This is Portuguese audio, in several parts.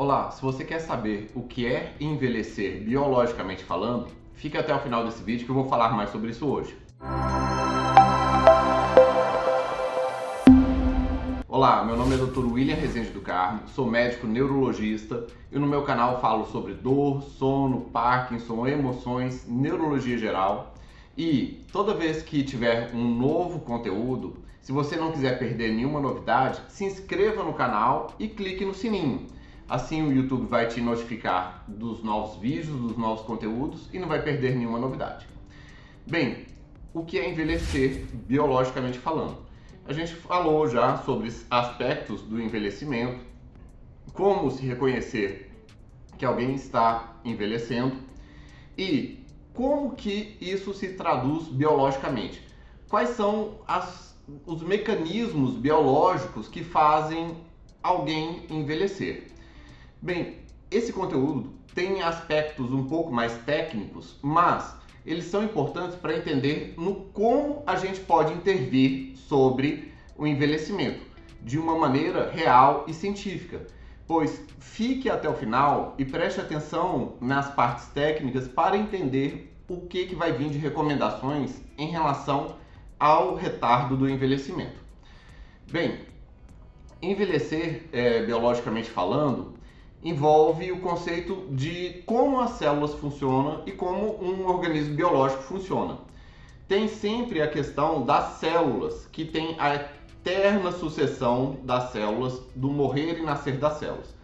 Olá, se você quer saber o que é envelhecer biologicamente falando, fique até o final desse vídeo que eu vou falar mais sobre isso hoje. Olá, meu nome é Dr. William Rezende do Carmo, sou médico neurologista e no meu canal falo sobre dor, sono, Parkinson, emoções, neurologia geral. E toda vez que tiver um novo conteúdo, se você não quiser perder nenhuma novidade, se inscreva no canal e clique no sininho. Assim o YouTube vai te notificar dos novos vídeos, dos novos conteúdos e não vai perder nenhuma novidade. Bem, o que é envelhecer biologicamente falando? A gente falou já sobre aspectos do envelhecimento, como se reconhecer que alguém está envelhecendo e como que isso se traduz biologicamente. Quais são os mecanismos biológicos que fazem alguém envelhecer? Bem, esse conteúdo tem aspectos um pouco mais técnicos, mas eles são importantes para entender no como a gente pode intervir sobre o envelhecimento de uma maneira real e científica. Pois fique até o final e preste atenção nas partes técnicas para entender o que vai vir de recomendações em relação ao retardo do envelhecimento. Bem, envelhecer, biologicamente falando, envolve o conceito de como as células funcionam e como um organismo biológico funciona. Tem sempre a questão das células, que tem a eterna sucessão das células, do morrer e nascer das células.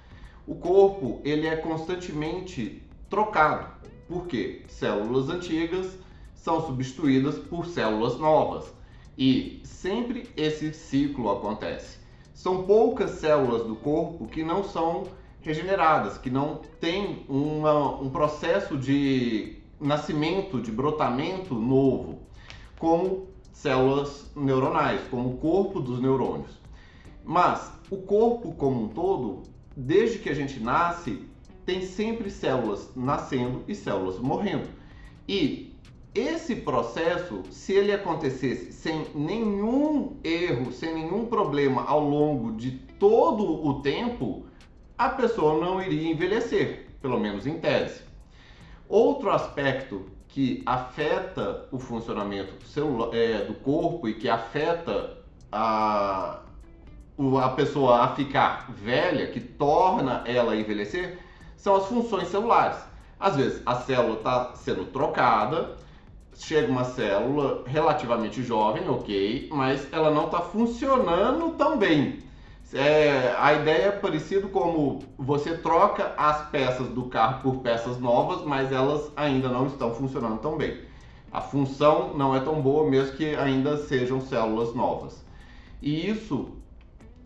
O corpo ele é constantemente trocado, porque células antigas são substituídas por células novas e sempre esse ciclo acontece. São poucas células do corpo que não são regeneradas, que não tem um processo de nascimento, de brotamento novo, como células neuronais, como o corpo dos neurônios. Mas o corpo como um todo, desde que a gente nasce, tem sempre células nascendo e células morrendo. E esse processo, se ele acontecesse sem nenhum erro, sem nenhum problema ao longo de todo o tempo, a pessoa não iria envelhecer, pelo menos em tese. Outro aspecto que afeta o funcionamento do corpo e que afeta a pessoa a ficar velha, que torna ela envelhecer, são as funções celulares. Às vezes a célula está sendo trocada, chega uma célula relativamente jovem, ok, mas ela não está funcionando tão bem. A ideia é parecida como você troca as peças do carro por peças novas, mas elas ainda não estão funcionando tão bem. A função não é tão boa, mesmo que ainda sejam células novas. E isso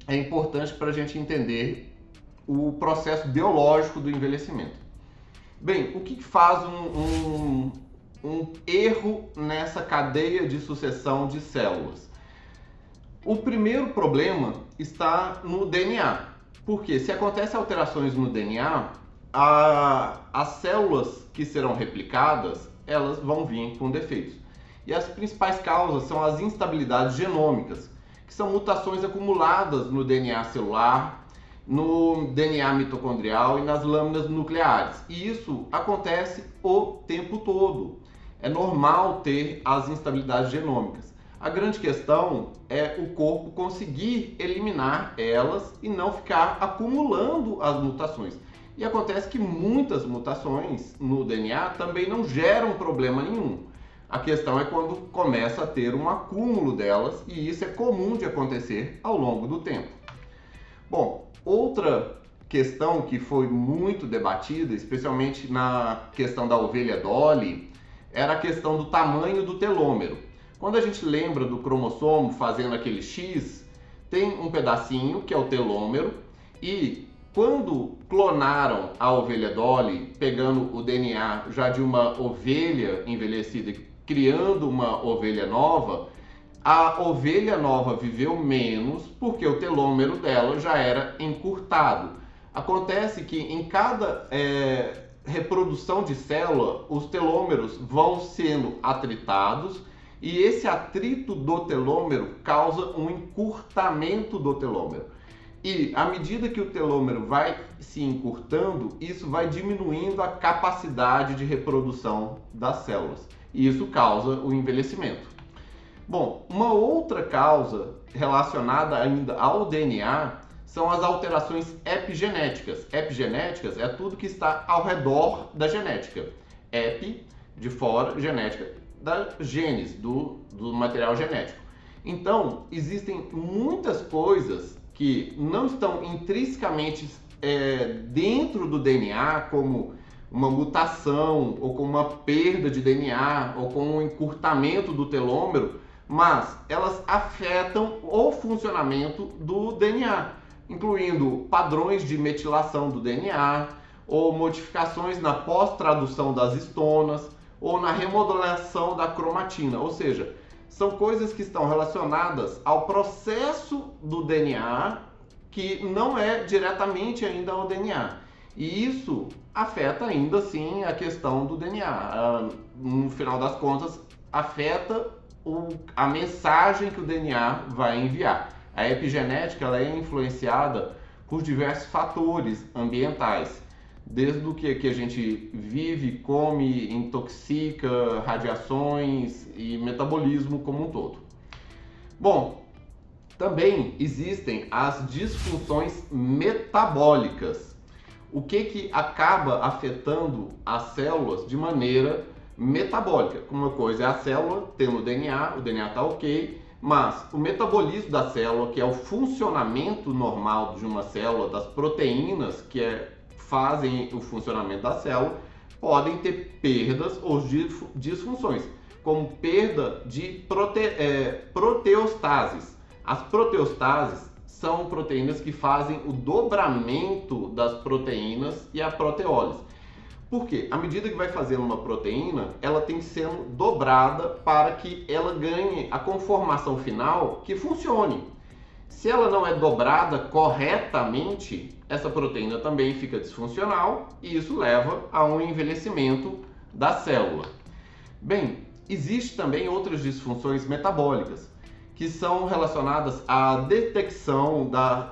é importante para a gente entender o processo biológico do envelhecimento. Bem, o que faz um erro nessa cadeia de sucessão de células? O primeiro problema está no DNA, porque se acontecem alterações no DNA, as células que serão replicadas, elas vão vir com defeitos. E as principais causas são as instabilidades genômicas, que são mutações acumuladas no DNA celular, no DNA mitocondrial e nas lâminas nucleares. E isso acontece o tempo todo. É normal ter as instabilidades genômicas. A grande questão é o corpo conseguir eliminar elas e não ficar acumulando as mutações. E acontece que muitas mutações no DNA também não geram problema nenhum. A questão é quando começa a ter um acúmulo delas, e isso é comum de acontecer ao longo do tempo. Bom, outra questão que foi muito debatida, especialmente na questão da ovelha Dolly, era a questão do tamanho do telômero. Quando a gente lembra do cromossomo fazendo aquele X, tem um pedacinho que é o telômero, e quando clonaram a ovelha Dolly, pegando o DNA já de uma ovelha envelhecida, criando uma ovelha nova, a ovelha nova viveu menos porque o telômero dela já era encurtado. Acontece que em cada reprodução de célula, os telômeros vão sendo atritados, e esse atrito do telômero causa um encurtamento do telômero. E à medida que o telômero vai se encurtando, isso vai diminuindo a capacidade de reprodução das células. E isso causa o envelhecimento. Bom, uma outra causa relacionada ainda ao DNA são as alterações epigenéticas. Epigenéticas é tudo que está ao redor da genética. Epi, de fora, genética, da genes, do material genético. Então, existem muitas coisas que não estão intrinsecamente dentro do DNA, como uma mutação, ou como uma perda de DNA, ou com um encurtamento do telômero, mas elas afetam o funcionamento do DNA, incluindo padrões de metilação do DNA, ou modificações na pós-tradução das histonas, ou na remodelação da cromatina, ou seja, são coisas que estão relacionadas ao processo do DNA que não é diretamente ainda ao DNA. E isso afeta ainda assim a questão do DNA. No final das contas, afeta a mensagem que o DNA vai enviar. A epigenética ela é influenciada por diversos fatores ambientais. Desde o que a gente vive, come, intoxica, radiações e metabolismo como um todo. Bom, também existem as disfunções metabólicas. O que acaba afetando as células de maneira metabólica? Uma coisa é a célula tendo o DNA está ok, mas o metabolismo da célula, que é o funcionamento normal de uma célula, das proteínas que fazem o funcionamento da célula, podem ter perdas ou disfunções, como perda de proteostases. As proteostases são proteínas que fazem o dobramento das proteínas e a proteólise. Por quê? À medida que vai fazendo uma proteína, ela tem que ser dobrada para que ela ganhe a conformação final que funcione. Se ela não é dobrada corretamente, essa proteína também fica disfuncional e isso leva a um envelhecimento da célula. Bem, existe também outras disfunções metabólicas, que são relacionadas à detecção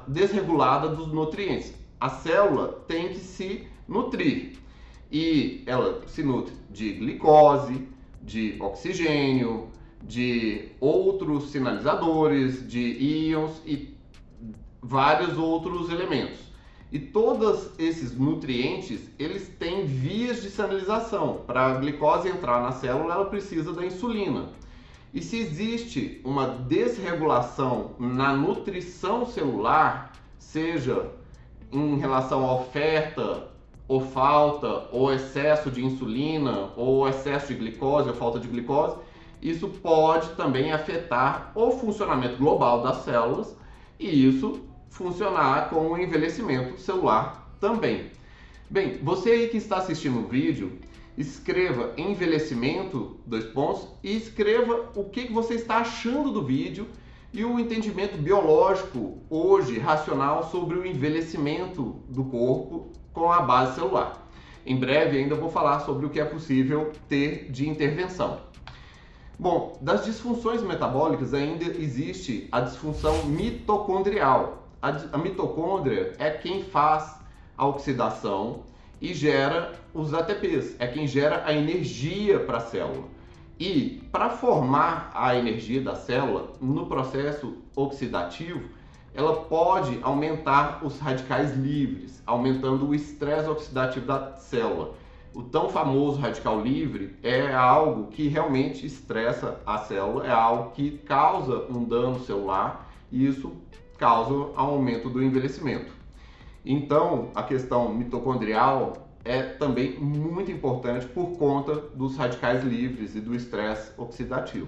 desregulada dos nutrientes. A célula tem que se nutrir e ela se nutre de glicose, de oxigênio, de outros sinalizadores, de íons e vários outros elementos. E todos esses nutrientes, eles têm vias de sinalização. Para a glicose entrar na célula, ela precisa da insulina. E se existe uma desregulação na nutrição celular, seja em relação à oferta ou falta, ou excesso de insulina, ou excesso de glicose, ou falta de glicose, isso pode também afetar o funcionamento global das células e isso funcionar com o envelhecimento celular também. Bem, você aí que está assistindo o vídeo, escreva envelhecimento, e escreva o que você está achando do vídeo e o entendimento biológico hoje, racional, sobre o envelhecimento do corpo com a base celular. Em breve ainda vou falar sobre o que é possível ter de intervenção. Bom, das disfunções metabólicas ainda existe a disfunção mitocondrial. A mitocôndria é quem faz a oxidação e gera os ATPs, é quem gera a energia para a célula. E para formar a energia da célula, no processo oxidativo, ela pode aumentar os radicais livres, aumentando o estresse oxidativo da célula. O tão famoso radical livre é algo que realmente estressa a célula, é algo que causa um dano celular e isso causa aumento do envelhecimento. Então, a questão mitocondrial é também muito importante por conta dos radicais livres e do estresse oxidativo.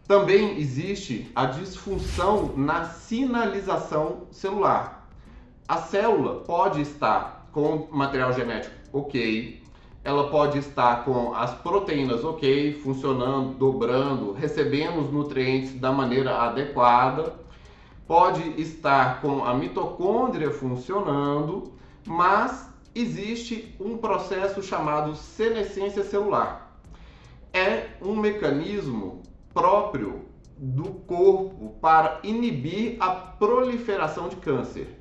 Também existe a disfunção na sinalização celular. A célula pode estar com material genético ok, ela pode estar com as proteínas ok, funcionando, dobrando, recebendo os nutrientes da maneira adequada, pode estar com a mitocôndria funcionando, mas existe um processo chamado senescência celular. É um mecanismo próprio do corpo para inibir a proliferação de câncer.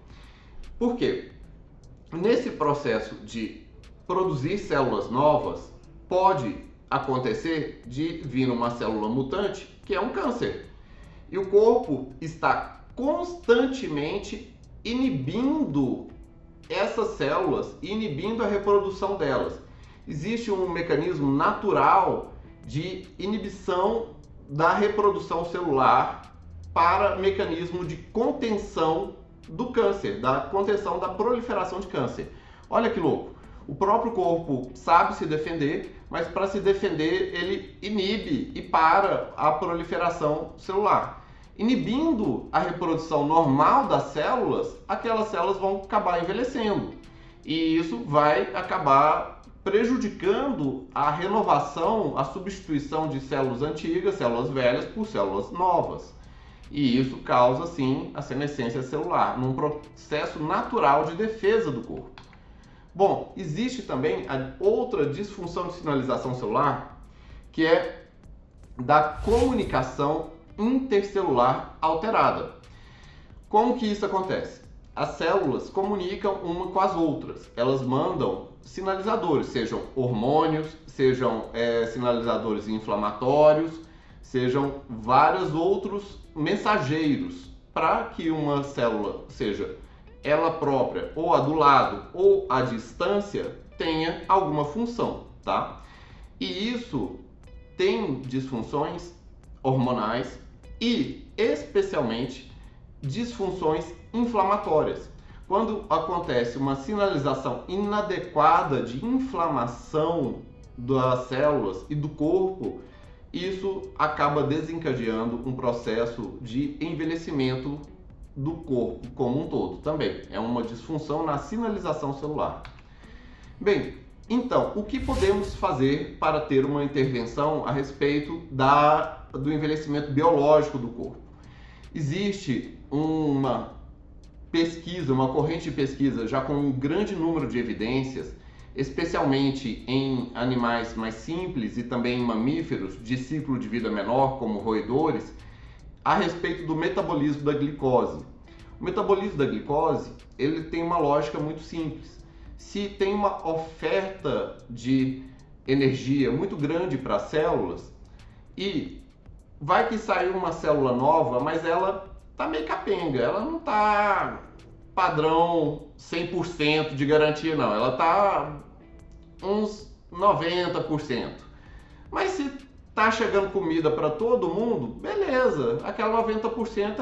Por quê? Nesse processo de produzir células novas, pode acontecer de vir uma célula mutante, que é um câncer. E o corpo está constantemente inibindo essas células, inibindo a reprodução delas. Existe um mecanismo natural de inibição da reprodução celular para mecanismo de contenção do câncer, da contenção da proliferação de câncer. Olha que louco! O próprio corpo sabe se defender, mas para se defender ele inibe e para a proliferação celular. Inibindo a reprodução normal das células, aquelas células vão acabar envelhecendo. E isso vai acabar prejudicando a renovação, a substituição de células antigas, células velhas, por células novas. E isso causa, sim, a senescência celular, num processo natural de defesa do corpo. Bom, existe também a outra disfunção de sinalização celular, que é da comunicação intercelular alterada. Como que isso acontece? As células comunicam uma com as outras. Elas mandam sinalizadores, sejam hormônios, sejam sinalizadores inflamatórios, sejam vários outros mensageiros para que uma célula, seja ela própria, ou a do lado, ou a distância, tenha alguma função, tá? E isso tem disfunções hormonais e, especialmente, disfunções inflamatórias. Quando acontece uma sinalização inadequada de inflamação das células e do corpo, isso acaba desencadeando um processo de envelhecimento do corpo como um todo também. É uma disfunção na sinalização celular. Bem, então, o que podemos fazer para ter uma intervenção a respeito do envelhecimento biológico do corpo? Existe uma pesquisa, uma corrente de pesquisa já com um grande número de evidências, especialmente em animais mais simples e também em mamíferos de ciclo de vida menor, como roedores, a respeito do metabolismo da glicose. O metabolismo da glicose, ele tem uma lógica muito simples. Se tem uma oferta de energia muito grande para as células e vai que saiu uma célula nova, mas ela tá meio capenga, ela não tá padrão 100% de garantia não, ela tá uns 90%. Mas se tá chegando comida para todo mundo, beleza, aquela 90%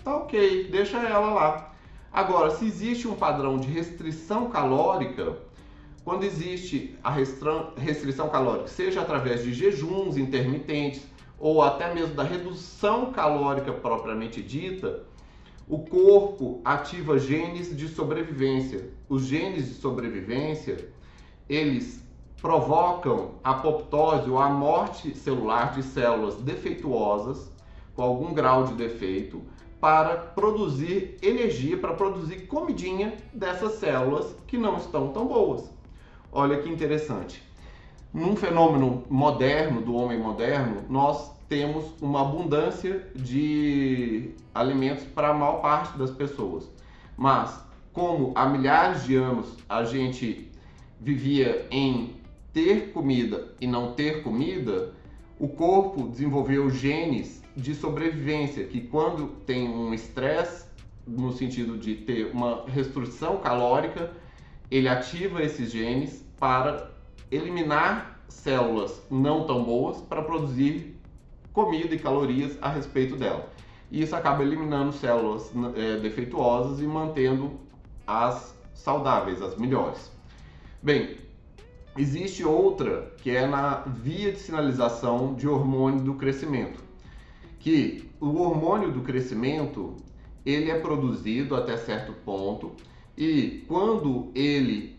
tá ok, deixa ela lá. Agora, se existe um padrão de restrição calórica, quando existe a restrição calórica, seja através de jejuns intermitentes ou até mesmo da redução calórica propriamente dita, o corpo ativa genes de sobrevivência. Os genes de sobrevivência, eles provocam a apoptose ou a morte celular de células defeituosas, com algum grau de defeito, para produzir energia, para produzir comidinha dessas células que não estão tão boas. Olha que interessante. Num fenômeno moderno, do homem moderno, nós temos uma abundância de alimentos para a maior parte das pessoas. Mas, como há milhares de anos a gente vivia em ter comida e não ter comida, o corpo desenvolveu genes de sobrevivência, que quando tem um estresse, no sentido de ter uma restrição calórica, ele ativa esses genes para eliminar células não tão boas para produzir comida e calorias a respeito dela. E isso acaba eliminando células defeituosas e mantendo as saudáveis, as melhores. Bem, existe outra que é na via de sinalização de hormônio do crescimento, que o hormônio do crescimento ele é produzido até certo ponto e quando ele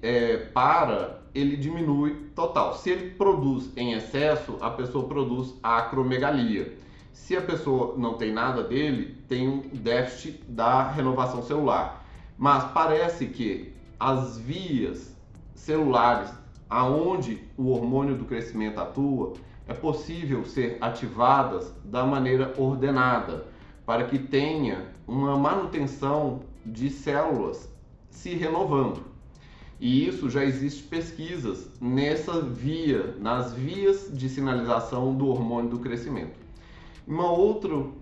ele diminui total. Se ele produz em excesso, a pessoa produz acromegalia. Se a pessoa não tem nada dele, tem um déficit da renovação celular. Mas parece que as vias celulares aonde o hormônio do crescimento atua, é possível ser ativadas da maneira ordenada, para que tenha uma manutenção de células se renovando. E isso já existe pesquisas nas vias de sinalização do hormônio do crescimento. Um outro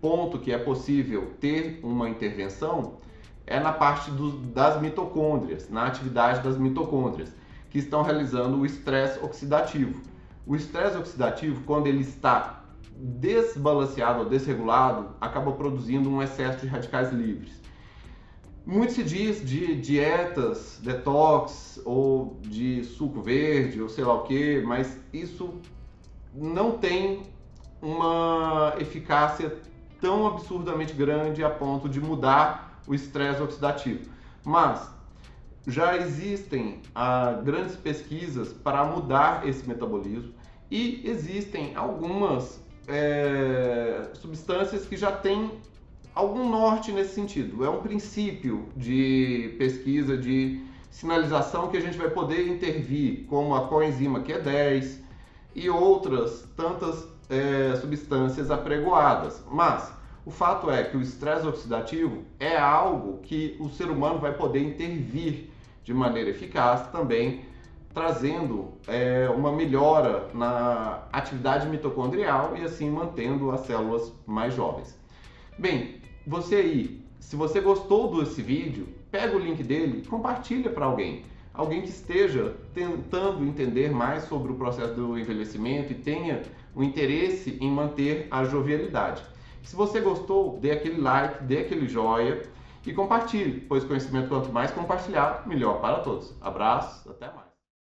ponto que é possível ter uma intervenção é na parte das mitocôndrias, na atividade das mitocôndrias, que estão realizando o estresse oxidativo. O estresse oxidativo, quando ele está desbalanceado ou desregulado, acaba produzindo um excesso de radicais livres. Muito se diz de dietas, detox, ou de suco verde, ou sei lá o que, mas isso não tem uma eficácia tão absurdamente grande a ponto de mudar o estresse oxidativo. Mas já existem grandes pesquisas para mudar esse metabolismo e existem algumas substâncias que já têm algum norte nesse sentido. É um princípio de pesquisa de sinalização que a gente vai poder intervir, como a coenzima Q10 e outras tantas substâncias apregoadas. Mas o fato é que o estresse oxidativo é algo que o ser humano vai poder intervir de maneira eficaz também, trazendo uma melhora na atividade mitocondrial e assim mantendo as células mais jovens. Bem, você aí, se você gostou desse vídeo, pega o link dele e compartilha para alguém que esteja tentando entender mais sobre o processo do envelhecimento e tenha o interesse em manter a jovialidade. Se você gostou, dê aquele like, dê aquele joia e compartilhe, pois conhecimento quanto mais compartilhado, melhor para todos. Abraços, até mais.